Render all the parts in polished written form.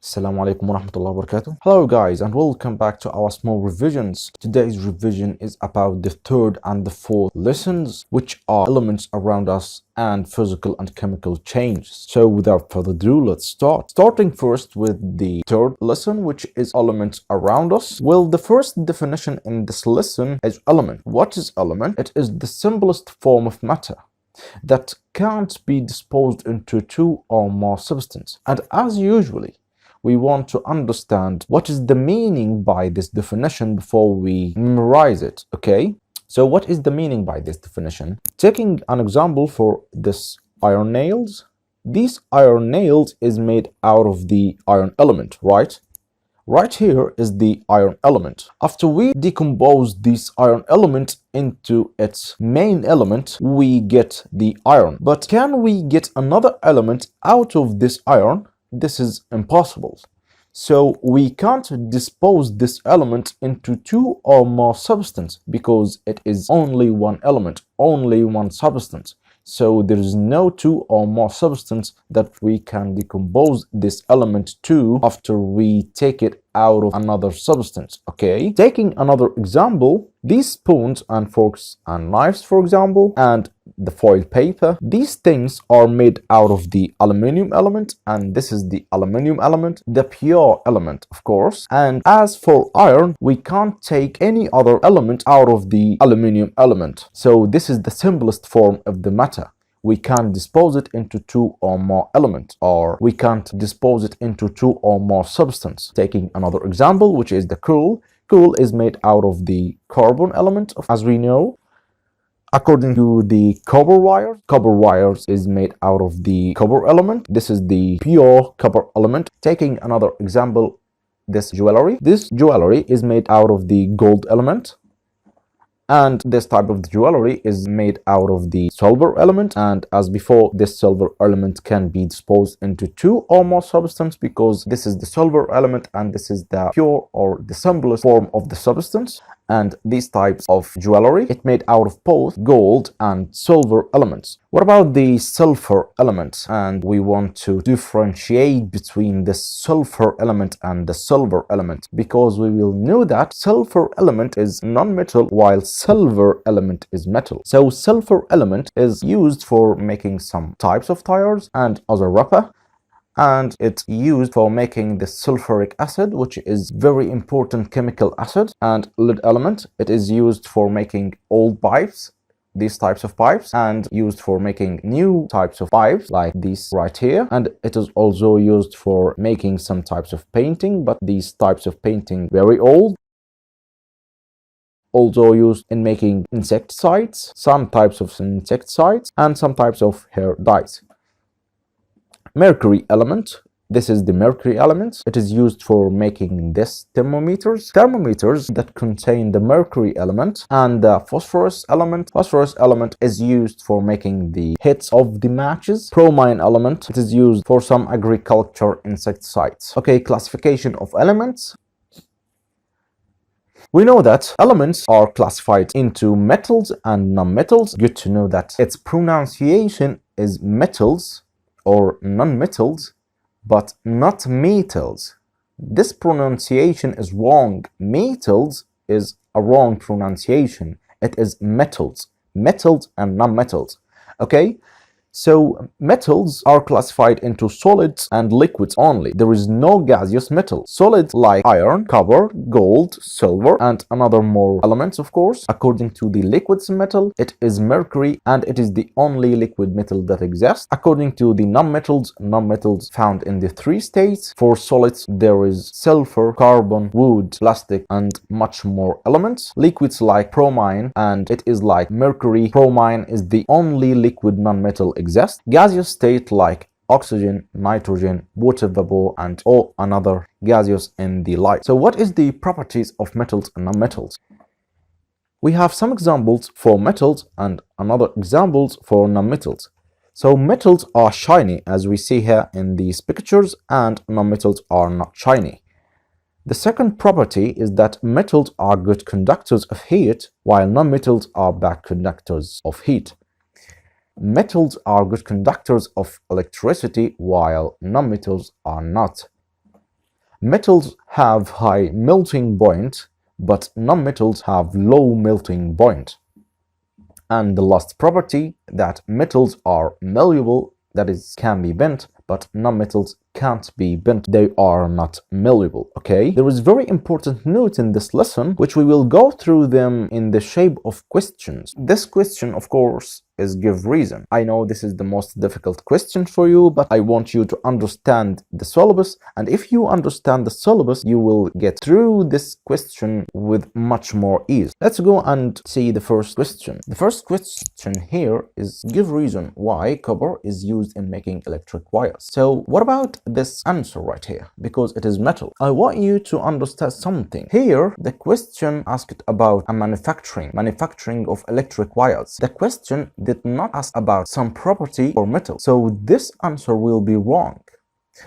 Assalamu alaikum wa rahmatullahi wa barakatuh. Hello guys and welcome back to our small revisions. Today's revision is about the third and the fourth lessons, which are elements around us and physical and chemical changes. So without further ado, let's start. Starting first with the third lesson, which is elements around us. Well, the first definition in this lesson is element. What is element? It is the simplest form of matter that can't be disposed into two or more substances. And as usually, we want to understand what is the meaning by this definition before we memorize it, okay? So what is the meaning by this definition? Taking an example for this iron nails, these iron nails is made out of the iron element, right? Right here is the iron element. After we decompose this iron element into its main element, we get the iron. But can we get another element out of this iron? This is impossible. So we can't dispose this element into two or more substances because it is only one element, only one substance. So there is no two or more substance that we can decompose this element to after we take it out of another substance, okay? Taking another example, these spoons and forks and knives, for example, and the foil paper, these things are made out of the aluminum element, and this is the aluminum element, the pure element, of course. And as for iron, we can't take any other element out of the aluminum element. So this is the simplest form of the matter. We can't dispose it into two or more elements, or we can't dispose it into two or more substances. Taking another example, which is the coal. Coal is made out of the carbon element, as we know. According to the copper wires is made out of the copper element. This is the pure copper element. Taking another example, this jewelry is made out of the gold element. And this type of jewelry is made out of the silver element. And as before, this silver element can be disposed into two or more substances because this is the silver element and this is the pure or the simplest form of the substance. And these types of jewelry, it made out of both gold and silver elements. What about the sulfur element? And we want to differentiate between the sulfur element and the silver element because we will know that sulfur element is non-metal while silver element is metal. So sulfur element is used for making some types of tires and other rubber. And it's used for making the sulfuric acid, which is very important chemical acid. And lead element, it is used for making old pipes, these types of pipes, and used for making new types of pipes like these right here. And it is also used for making some types of painting, but these types of painting very old. Also used in making insecticides, some types of insecticides, and some types of hair dyes. Mercury element, this is the mercury element. It is used for making this thermometers that contain the mercury element. And the phosphorus element is used for making the hits of the matches. Bromine element, it is used for some agriculture insecticides. Okay, classification of elements. We know that elements are classified into metals and non-metals. Good to know that its pronunciation is metals or non-metals, but not metals. This pronunciation is wrong. Metals is a wrong pronunciation. It is metals and non-metals. Okay? So metals are classified into solids and liquids only. There is no gaseous metal. Solids like iron, copper, gold, silver, and another more elements, of course. According to the liquids metal, it is mercury, and it is the only liquid metal that exists. According to the non-metals found in the three states. For solids, there is sulfur, carbon, wood, plastic, and much more elements. Liquids like bromine, and it is like mercury. Bromine is the only liquid non-metal exist. Gaseous state like oxygen, nitrogen, water vapor, and all another gaseous in the light. So what is the properties of metals and non-metals? We have some examples for metals and another examples for non-metals. So metals are shiny as we see here in these pictures, and non-metals are not shiny. The second property is that metals are good conductors of heat while non-metals are bad conductors of heat. Metals are good conductors of electricity while non-metals are not. Metals have high melting point, but non-metals have low melting point. And the last property, that metals are malleable, that is, can be bent, but non-metals can't be bent. They are not malleable. Okay, there is very important note in this lesson, which we will go through them in the shape of questions. This question, of course, is give reason. I know this is the most difficult question for you, but I want you to understand the syllabus, and if you understand the syllabus, you will get through this question with much more ease. Let's go and see the first question. The first question here is give reason why copper is used in making electric wires. So what about this answer right here? Because it is metal. I want you to understand something. Here, the question asked about a manufacturing of electric wires. The question did not ask about some property or metal. So this answer will be wrong.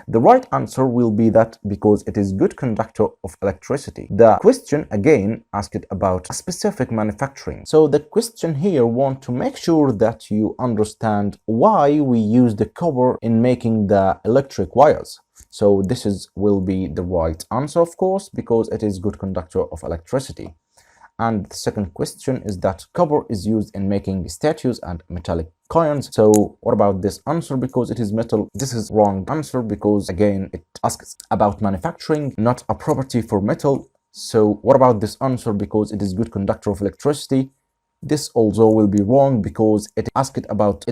The right answer will be that because it is good conductor of electricity. The question again asked about a specific manufacturing. So the question here want to make sure that you understand why we use the copper in making the electric wires. So this will be the right answer, of course, because it is good conductor of electricity. And the second question is that copper is used in making statues and metallic coins. So what about this answer? Because it is metal, this is wrong answer, because again it asks about manufacturing, not a property for metal. So what about this answer? Because it is good conductor of electricity. This also will be wrong, because it asked about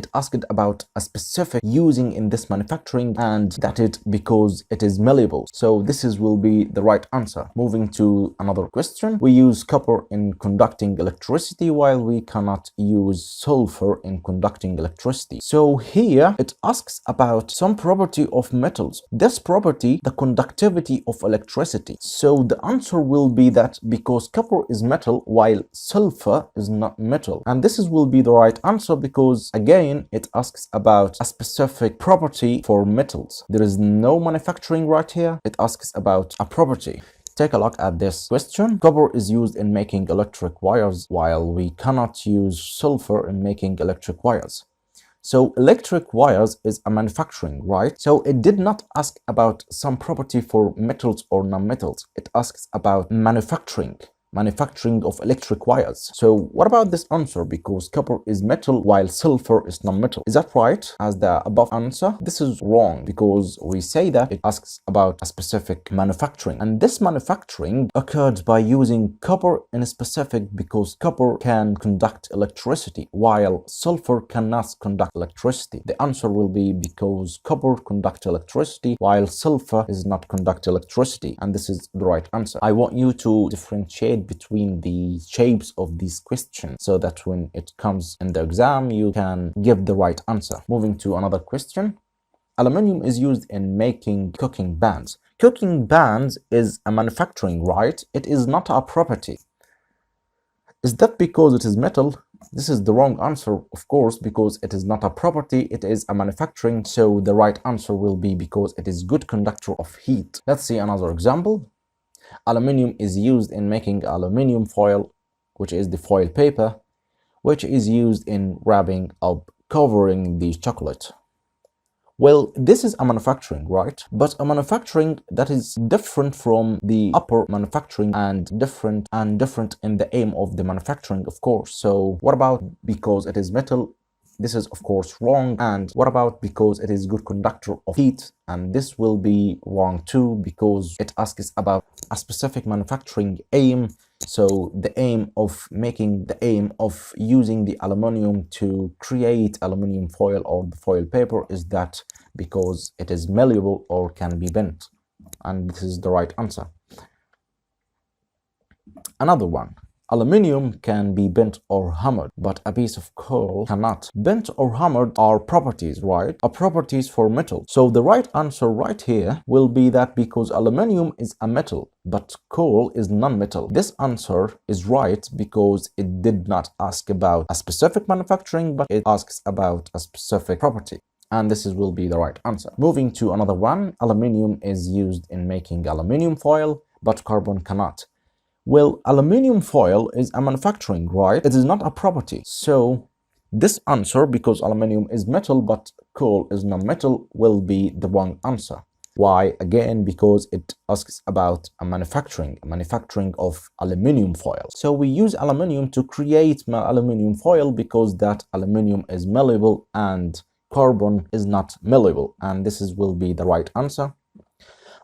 a specific using in this manufacturing, and that it because it is malleable. So this will be the right answer. Moving to another question. We use copper in conducting electricity while we cannot use sulfur in conducting electricity. So here it asks about some property of metals. This property, the conductivity of electricity. So the answer will be that because copper is metal while sulfur is not metal, and this will be the right answer, because again it asks about a specific property for metals. There is no manufacturing right here. It asks about a property. Take a look at this question. Copper is used in making electric wires while we cannot use sulfur in making electric wires. So electric wires is a manufacturing, right? So it did not ask about some property for metals or non-metals. It asks about manufacturing of electric wires. So what about this answer? Because copper is metal while sulfur is non-metal. Is that right as the above answer? This is wrong, because we say that it asks about a specific manufacturing, and this manufacturing occurred by using copper in a specific, because copper can conduct electricity while sulfur cannot conduct electricity. The answer will be because copper conducts electricity while sulfur is not conduct electricity, and this is the right answer. I want you to differentiate between the shapes of these questions so that when it comes in the exam you can give the right answer. Moving to another question. Aluminium is used in making cooking bands. Cooking bands is a manufacturing, right? It is not a property. Is that because it is metal? This is the wrong answer, of course, because it is not a property, it is a manufacturing. So the right answer will be because it is good conductor of heat. Let's see another example. Aluminium is used in making aluminium foil, which is the foil paper, which is used in wrapping up, covering the chocolate. Well, this is a manufacturing, right? But a manufacturing that is different from the upper manufacturing, and different in the aim of the manufacturing, of course. So what about because it is metal? This is of course wrong. And what about because it is good conductor of heat? And this will be wrong too, because it asks about a specific manufacturing aim. So the aim of using the aluminium to create aluminium foil or the foil paper is that because it is malleable or can be bent. And this is the right answer. Another one. Aluminium can be bent or hammered, but a piece of coal cannot. Bent or hammered are properties, right? Are properties for metal. So the right answer right here will be that because aluminium is a metal, but coal is non-metal. This answer is right because it did not ask about a specific manufacturing, but it asks about a specific property. And this will be the right answer. Moving to another one. Aluminium is used in making aluminium foil, but carbon cannot. Well, aluminium foil is a manufacturing, right? It is not a property. So this answer, because aluminium is metal but coal is non-metal, will be the wrong answer. Why? Again, because it asks about a manufacturing of aluminium foil. So we use aluminium to create aluminium foil because that aluminium is malleable and carbon is not malleable, and will be the right answer.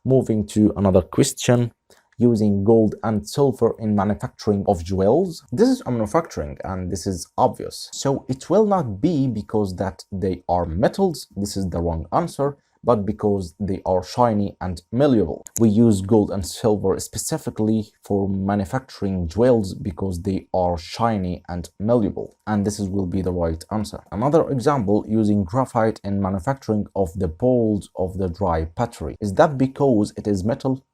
Moving to another question, using gold and silver in manufacturing of jewels. This is a manufacturing and this is obvious. So it will not be because that they are metals. This is the wrong answer, but because they are shiny and malleable. We use gold and silver specifically for manufacturing jewels because they are shiny and malleable, and will be the right answer. Another example, using graphite in manufacturing of the poles of the dry battery. Is that because it is metal?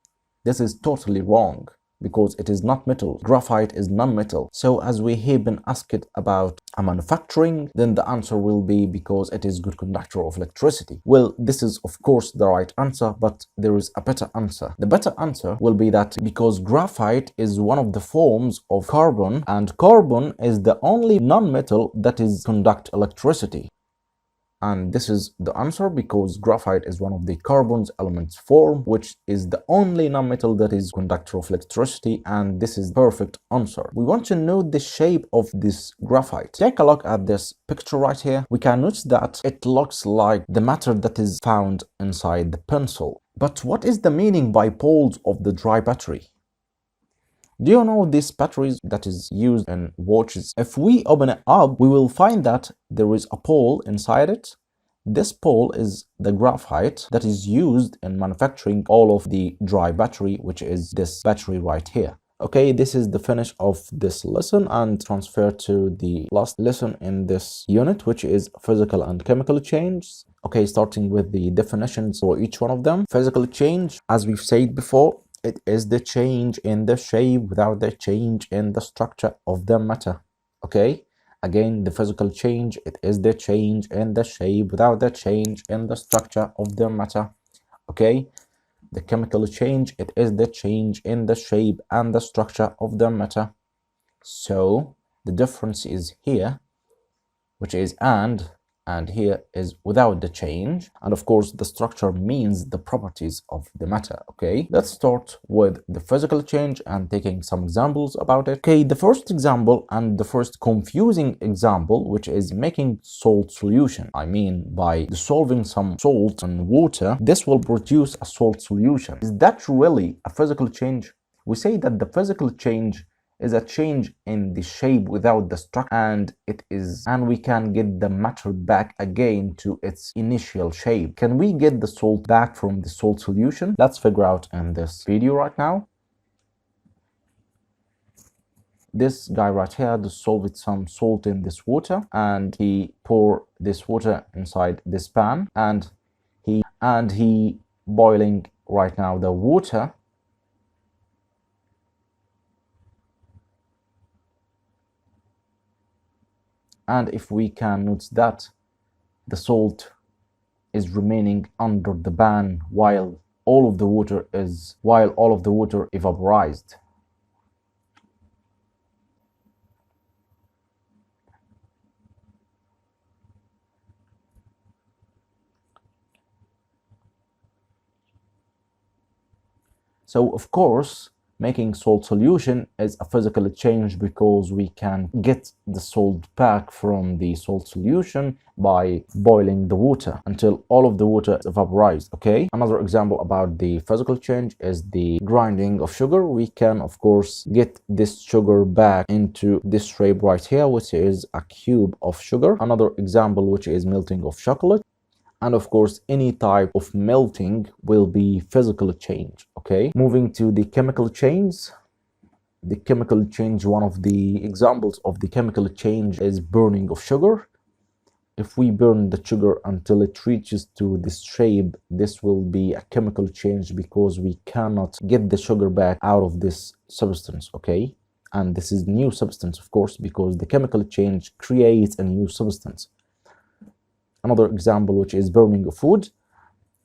This is totally wrong, because it is not metal. Graphite is non-metal. So as we have been asked about a manufacturing, then the answer will be because it is good conductor of electricity. Well, this is of course the right answer, but there is a better answer. The better answer will be that because graphite is one of the forms of carbon, and carbon is the only non-metal that conduct electricity. And this is the answer because graphite is one of the carbon's elements form, which is the only non-metal that is conductor of electricity, and this is perfect answer. We want to know the shape of this graphite. Take a look at this picture right here. We can notice that it looks like the matter that is found inside the pencil. But what is the meaning by poles of the dry battery? Do you know these batteries that is used in watches? If we open it up, we will find that there is a pole inside it. This pole is the graphite that is used in manufacturing all of the dry battery, which is this battery right here. Okay, this is the finish of this lesson, and transfer to the last lesson in this unit, which is physical and chemical changes. Okay, starting with the definitions for each one of them. Physical change, as we've said before, it is the change in the shape without the change in the structure of the matter. Okay, again, the physical change, it is the change in the shape without the change in the structure of the matter. Okay, the chemical change, it is the change in the shape and the structure of the matter. So the difference is here, which is and here is without the change, and of course the structure means the properties of the matter. Okay, let's start with the physical change and taking some examples about it. Okay, the first example and the first confusing example, which is making salt solution. I mean, by dissolving some salt in water, this will produce a salt solution. Is that really a physical change? We say that the physical change is a change in the shape without the structure, and we can get the matter back again to its initial shape. Can we get the salt back from the salt solution? Let's figure out in this video right now. This guy right here dissolved some salt in this water, and he poured this water inside this pan, and he boiling right now the water. And if we can notice that the salt is remaining under the pan while all of the water evaporized. So of course, making salt solution is a physical change because we can get the salt back from the salt solution by boiling the water until all of the water is vaporized. Okay, another example about the physical change is the grinding of sugar. We can of course get this sugar back into this shape right here, which is a cube of sugar. Another example, which is melting of chocolate. And of course, any type of melting will be physical change. Okay, moving to the chemical change. The chemical change, one of the examples of the chemical change is burning of sugar. If we burn the sugar until it reaches to this shape, this will be a chemical change because we cannot get the sugar back out of this substance. Okay, and this is new substance, of course, because the chemical change creates a new substance. Another example, which is burning of food,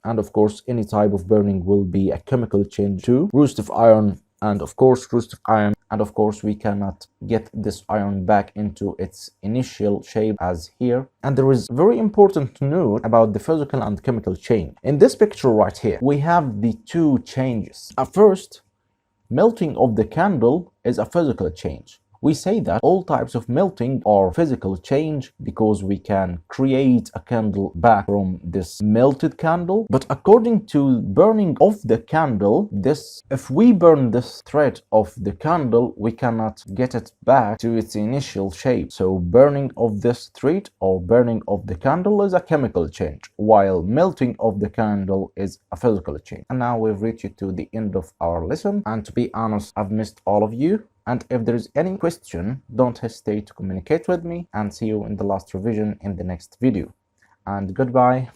and of course any type of burning will be a chemical change too. Roast of iron, and of course roast of iron and of course we cannot get this iron back into its initial shape as here. And there is very important to note about the physical and chemical change. In this picture right here, we have the two changes. At first, melting of the candle is a physical change. We say that all types of melting are physical change because we can create a candle back from this melted candle. But according to burning of the candle, if we burn this thread of the candle, we cannot get it back to its initial shape. So burning of this thread or burning of the candle is a chemical change, while melting of the candle is a physical change. And now we've reached to the end of our lesson, and to be honest, I've missed all of you. And if there is any question, don't hesitate to communicate with me, and see you in the last revision in the next video. And goodbye.